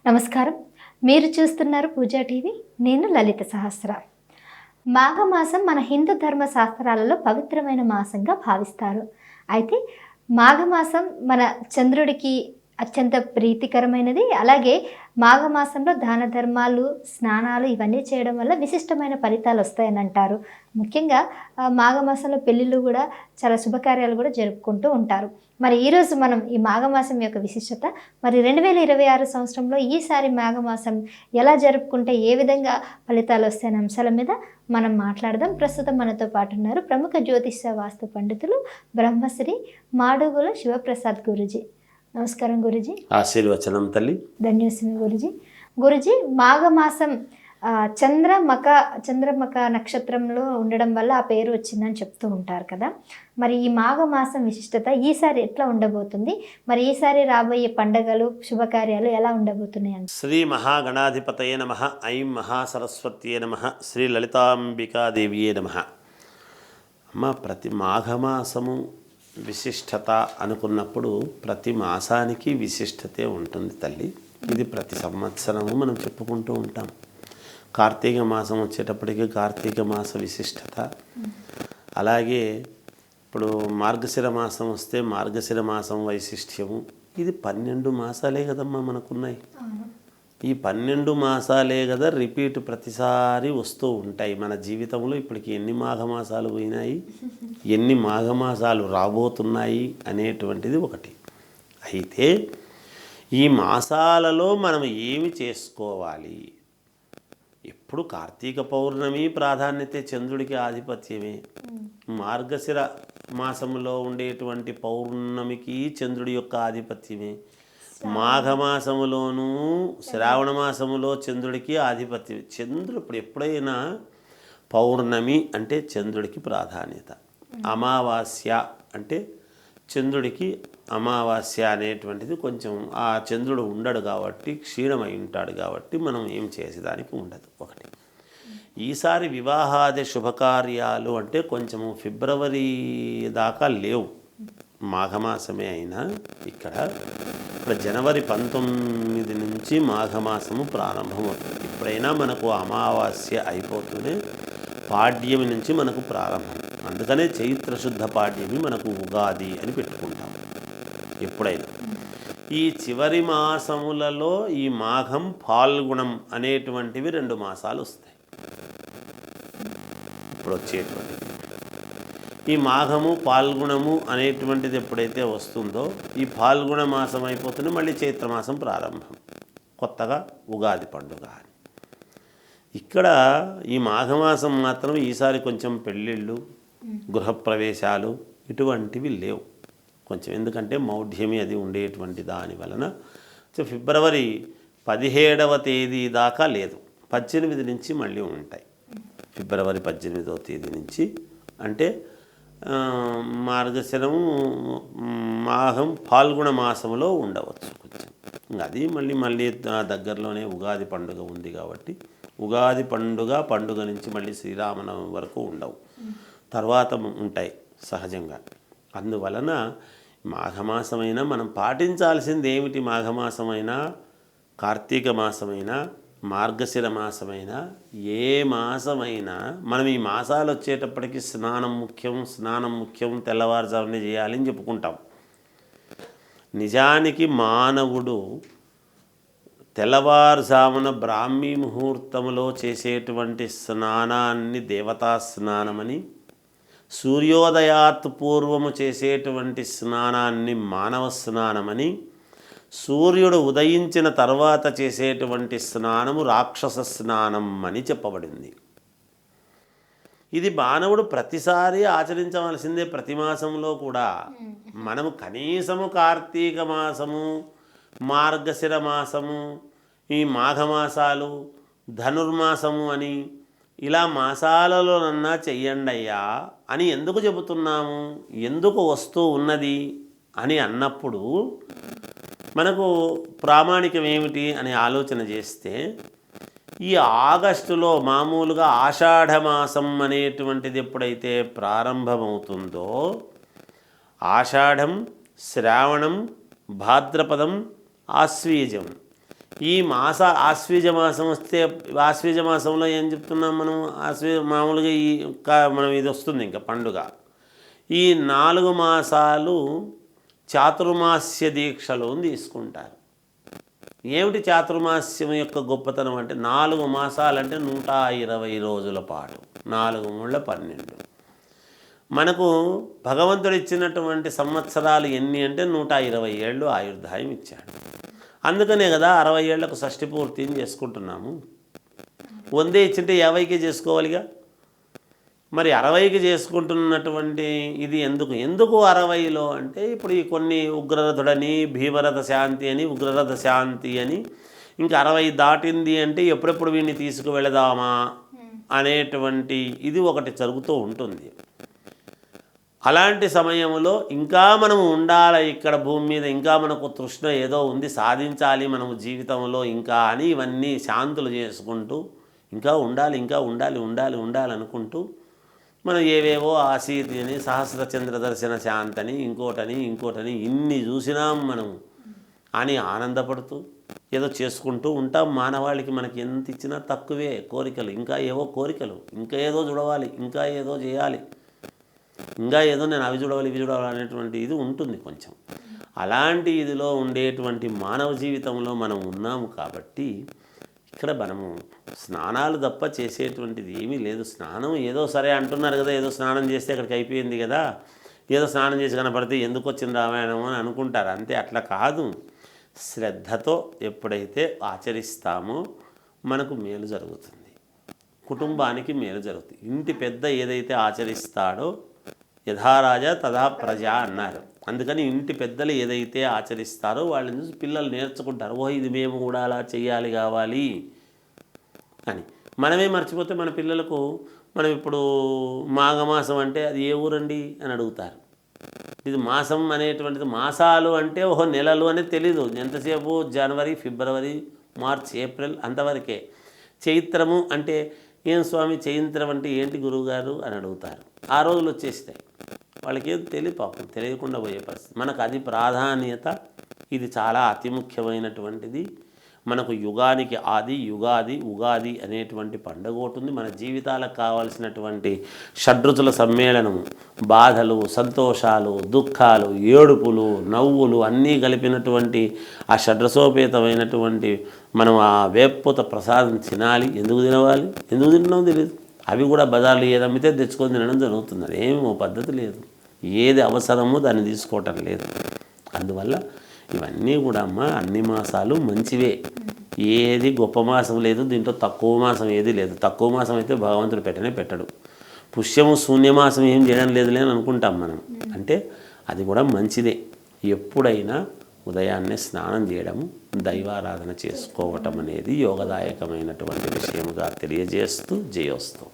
నమస్కారం. మీరు చూస్తున్నారు పూజా టీవీ. నేను లలిత సహస్ర. మాఘమాసం మన హిందూ ధర్మ శాస్త్రాలలో పవిత్రమైన మాసంగా భావిస్తారు. అయితే మాఘమాసం మన చంద్రుడికి అత్యంత ప్రీతికరమైనది. అలాగే మాఘమాసంలో దాన ధర్మాలు, స్నానాలు ఇవన్నీ చేయడం వల్ల విశిష్టమైన ఫలితాలు వస్తాయని అంటారు. ముఖ్యంగా మాఘమాసంలో పెళ్ళిళ్ళు కూడా చాలా శుభకార్యాలు కూడా జరుపుకుంటూ ఉంటారు. మరి ఈరోజు మనం ఈ మాఘమాసం యొక్క విశిష్టత, మరి 2026 సంవత్సరంలో ఈసారి మాఘమాసం ఎలా జరుపుకుంటే ఏ విధంగా ఫలితాలు వస్తాయనే అంశాల మీద మనం మాట్లాడదాం. ప్రస్తుతం మనతో పాటు ఉన్నారు ప్రముఖ జ్యోతిష వాస్తు పండితులు బ్రహ్మశ్రీ మాడుగుల శివప్రసాద్ గురూజీ. నమస్కారం గురూజీ. ఆశీర్వచనం తల్లి. ధన్యవాదాలు గురూజీ. గురూజీ, మాఘమాసం చంద్రమక నక్షత్రంలో ఉండడం వల్ల ఆ పేరు వచ్చిందని చెప్తూ ఉంటారు కదా. మరి ఈ మాఘమాసం విశిష్టత ఈసారి ఎట్లా ఉండబోతుంది? మరి ఈసారి రాబోయే పండగలు, శుభకార్యాలు ఎలా ఉండబోతున్నాయి? శ్రీ మహాగణాధిపతయే నమః. ఐం మహాసరస్వత్యే నమః. శ్రీ లలితాంబికాదేవియే నమః. అమ్మ, ప్రతి మాఘమాసము విశిష్టత అనుకున్నప్పుడు ప్రతి మాసానికి విశిష్టతే ఉంటుంది తల్లి. ఇది ప్రతి సంవత్సరము మనం చెప్పుకుంటూ ఉంటాం. కార్తీక మాసం వచ్చేటప్పటికి కార్తీక మాస విశిష్టత, అలాగే ఇప్పుడు మార్గశిర మాసం వస్తే మార్గశిర మాసం వైశిష్ట్యము. ఇది 12 మాసాలే కదమ్మా మనకున్నాయి. ఈ 12 మాసాలే కదా రిపీట్ ప్రతిసారి వస్తూ ఉంటాయి మన జీవితంలో. ఇప్పటికి ఎన్ని మాఘమాసాలు పోయినాయి, ఎన్ని మాఘమాసాలు రాబోతున్నాయి అనేటువంటిది ఒకటి. అయితే ఈ మాసాలలో మనం ఏమి చేసుకోవాలి? ఎప్పుడు కార్తీక పౌర్ణమి ప్రాధాన్యతే, చంద్రుడికి ఆధిపత్యమే. మార్గశిర మాసంలో ఉండేటువంటి పౌర్ణమికి చంద్రుడి యొక్క ఆధిపత్యమే. మాఘమాసములోనూ శ్రావణ మాసములో చంద్రుడికి ఆధిపత్యం. చంద్రుడు ఇప్పుడు ఎప్పుడైనా పౌర్ణమి అంటే చంద్రుడికి ప్రాధాన్యత, అమావాస్య అంటే చంద్రుడికి అమావాస్య అనేటువంటిది కొంచెం ఆ చంద్రుడు ఉండడు కాబట్టి, క్షీణమై ఉంటాడు కాబట్టి మనం ఏం చేసేదానికి ఉండదు. ఒకటి, ఈసారి వివాహాది శుభకార్యాలు అంటే కొంచెము ఫిబ్రవరి దాకా లేవు. మాఘమాసమే అయినా ఇక్కడ జనవరి 19 నుంచి మాఘమాసము ప్రారంభమవుతుంది. ఇప్పుడైనా మనకు అమావాస్య అయిపోతూనే పాడ్యమి నుంచి మనకు ప్రారంభం. అందుకనే చైత్రశుద్ధ పాడ్యమి మనకు ఉగాది అని పెట్టుకుంటాం. ఎప్పుడైనా ఈ చివరి మాసములలో ఈ మాఘం, ఫాల్గుణం అనేటువంటివి 2 మాసాలు వస్తాయి. ఇప్పుడు వచ్చేటువంటిది ఈ మాఘము, పాల్గుణము అనేటువంటిది ఎప్పుడైతే వస్తుందో ఈ పాల్గుణ మాసం అయిపోతుంది, మళ్ళీ చైత్రమాసం ప్రారంభం, కొత్తగా ఉగాది పండుగ అని. ఇక్కడ ఈ మాఘమాసం మాత్రం ఈసారి కొంచెం పెళ్ళిళ్ళు, గృహప్రవేశాలు ఇటువంటివి లేవు కొంచెం. ఎందుకంటే మౌఢ్యమి అది ఉండేటువంటి దాని వలన ఫిబ్రవరి 17వ తేదీ దాకా లేదు. 18 నుంచి మళ్ళీ ఉంటాయి. ఫిబ్రవరి 18వ తేదీ నుంచి అంటే మార్గశిరము, మాఘం, ఫాల్గుణ మాసంలో ఉండవచ్చు కొంచెం. అది మళ్ళీ దగ్గరలోనే ఉగాది పండుగ ఉంది కాబట్టి ఉగాది పండుగ నుంచి మళ్ళీ శ్రీరామనవమి వరకు ఉండవు, తర్వాత ఉంటాయి సహజంగా. అందువలన మాఘమాసమైనా మనం పాటించాల్సింది ఏమిటి? మాఘమాసమైనా, కార్తీక మాసమైనా, మార్గశిర మాసమైనా, ఏ మాసమైనా మనం ఈ మాసాలు వచ్చేటప్పటికి స్నానం ముఖ్యం, తెల్లవారుజామునే చేయాలని చెప్పుకుంటాం. నిజానికి మానవుడు తెల్లవారుజామున బ్రాహ్మీ ముహూర్తంలో చేసేటువంటి స్నానాన్ని దేవతా స్నానమని, సూర్యోదయాత్ పూర్వము చేసేటువంటి స్నానాన్ని మానవ స్నానమని, సూర్యుడు ఉదయించిన తర్వాత చేసేటువంటి స్నానము రాక్షస స్నానం అని చెప్పబడింది. ఇది మానవుడు ప్రతిసారి ఆచరించవలసిందే. ప్రతి మాసంలో కూడా మనము కనీసము కార్తీక మాసము, మార్గశిర మాసము, ఈ మాఘమాసాలు, ధనుర్మాసము అని ఇలా మాసాలలోనన్నా చెయ్యండి అయ్యా అని ఎందుకు చెబుతున్నాము? ఎందుకు వస్తూ ఉన్నది అని అన్నప్పుడు మనకు ప్రామాణికం ఏమిటి అని ఆలోచన చేస్తే, ఈ ఆగస్టులో మామూలుగా ఆషాఢమాసం అనేటువంటిది ఎప్పుడైతే ప్రారంభమవుతుందో, ఆషాఢం, శ్రావణం, భాద్రపదం, ఆశ్వీజం ఈ ఆశ్వీజ మాసం వస్తే ఆశ్వీజ మాసంలో ఏం చెప్తున్నాం మనం? మామూలుగా మనం ఇది వస్తుంది ఇంకా పండుగ. ఈ 4 మాసాలు చాతుర్మాస్య దీక్షలు తీసుకుంటారు. ఏమిటి చాతుర్మాస్యం యొక్క గొప్పతనం అంటే 4 మాసాలంటే 120 రోజుల పాటు, 4 ముళ్ళ 12. మనకు భగవంతుడు ఇచ్చినటువంటి సంవత్సరాలు ఎన్ని అంటే 120 ఏళ్ళు ఆయుర్దాయం ఇచ్చాడు. అందుకనే కదా 60 ఏళ్లకు షష్ఠి పూర్తి చేసుకుంటున్నాము. 100 ఇచ్చింటే 50కి చేసుకోవాలిగా. మరి 60కి చేసుకుంటున్నటువంటి ఇది ఎందుకు 60లో అంటే ఇప్పుడు ఈ కొన్ని ఉగ్రరథుడని, భీమరథ శాంతి అని, ఉగ్రరథ శాంతి అని, ఇంకా 60 దాటింది అంటే ఎప్పుడెప్పుడు వీడిని తీసుకువెళదామా అనేటువంటి ఇది ఒకటి జరుగుతూ ఉంటుంది. అలాంటి సమయంలో ఇంకా మనము ఉండాలి ఇక్కడ భూమి మీద, ఇంకా మనకు తృష్ణ ఏదో ఉంది, సాధించాలి మనము జీవితంలో ఇంకా అని ఇవన్నీ శాంతులు చేసుకుంటూ ఇంకా ఉండాలి, ఇంకా ఉండాలి ఉండాలి ఉండాలి అనుకుంటూ మనం ఏవేవో ఆసీతి అని, సహస్ర చంద్ర దర్శన శాంతని, ఇంకోటని ఇన్ని చూసినాం మనం అని ఆనందపడుతూ ఏదో చేసుకుంటూ ఉంటాం. మానవాళికి మనకి ఎంత ఇచ్చినా తక్కువే. కోరికలు, ఇంకా ఏవో కోరికలు, ఇంకా ఏదో చూడవాలి, ఇంకా ఏదో చేయాలి, ఇంకా ఏదో నేను అవి చూడవాలి ఇవి చూడాలి అనేటువంటి ఇది ఉంటుంది కొంచెం. అలాంటి ఇదిలో ఉండేటువంటి మానవ జీవితంలో మనం ఉన్నాము కాబట్టి ఇక్కడ మనము స్నానాలు తప్ప చేసేటువంటిది ఏమీ లేదు. స్నానం ఏదో సరే అంటున్నారు కదా, ఏదో స్నానం చేస్తే అక్కడికి అయిపోయింది కదా, ఏదో స్నానం చేసి కనపడితే ఎందుకు వచ్చింది రామాయణం అని అనుకుంటారు. అంతే, అట్లా కాదు. శ్రద్ధతో ఎప్పుడైతే ఆచరిస్తామో మనకు మేలు జరుగుతుంది, కుటుంబానికి మేలు జరుగుతుంది. ఇంటి పెద్ద ఏదైతే ఆచరిస్తాడో యథారాజా తథా ప్రజ అన్నారు. అందుకని ఇంటి పెద్దలు ఏదైతే ఆచరిస్తారో వాళ్ళని చూసి పిల్లలు నేర్చుకుంటారు. ఓ ఇది మేము కూడా అలా చెయ్యాలి కావాలి అని. మనమే మర్చిపోతే మన పిల్లలకు మనం ఇప్పుడు మాఘమాసం అంటే అది ఏ ఊరండి అని అడుగుతారు. ఇది మాసం అనేటువంటిది, మాసాలు అంటే ఓహో నెలలు అనేది తెలీదు. ఎంతసేపు జనవరి, ఫిబ్రవరి, మార్చ్, ఏప్రిల్ అంతవరకే. చైత్రము అంటే ఏం స్వామి చైత్రం అంటే ఏంటి గురువుగారు అని అడుగుతారు. ఆ రోజులు వచ్చేస్తాయి, వాళ్ళకి ఏది తెలియదు, పాపం తెలియకుండా పోయే పరిస్థితి. మనకు అది ప్రాధాన్యత. ఇది చాలా అతి ముఖ్యమైనటువంటిది. మనకు యుగానికి ఆది యుగాది ఉగాది అనేటువంటి పండుగ ఉంటుంది. మన జీవితాలకు కావాల్సినటువంటి షడ్రుచుల సమ్మేళనము, బాధలు, సంతోషాలు, దుఃఖాలు, ఏడుపులు, నవ్వులు అన్నీ కలిపినటువంటి ఆ షడ్రసోపేతమైనటువంటి మనం ఆ వేప్పూత ప్రసాదం తినాలి. ఎందుకు తినవాలి, ఎందుకు తింటున్నామో తెలియదు. అవి కూడా బజార్లు ఏది అమ్మితే తెచ్చుకొని తినడం జరుగుతుంది. ఏమో పద్ధతి లేదు, ఏది అవసరమో దాన్ని తీసుకోవటం లేదు. అందువల్ల ఇవన్నీ కూడా అమ్మ అన్ని మాసాలు మంచివే. ఏది గొప్ప మాసం లేదు, దీంట్లో తక్కువ మాసం ఏది లేదు. తక్కువ మాసం అయితే భగవంతుడు పెట్టడు. పుష్యము శూన్యమాసం ఏం చేయడం లేదులే అని అనుకుంటాం మనం. అంటే అది కూడా మంచిదే. ఎప్పుడైనా ఉదయాన్నే స్నానం చేయడము, దైవారాధన చేసుకోవటం అనేది యోగదాయకమైనటువంటి విషయముగా తెలియజేస్తూ జయోస్తు.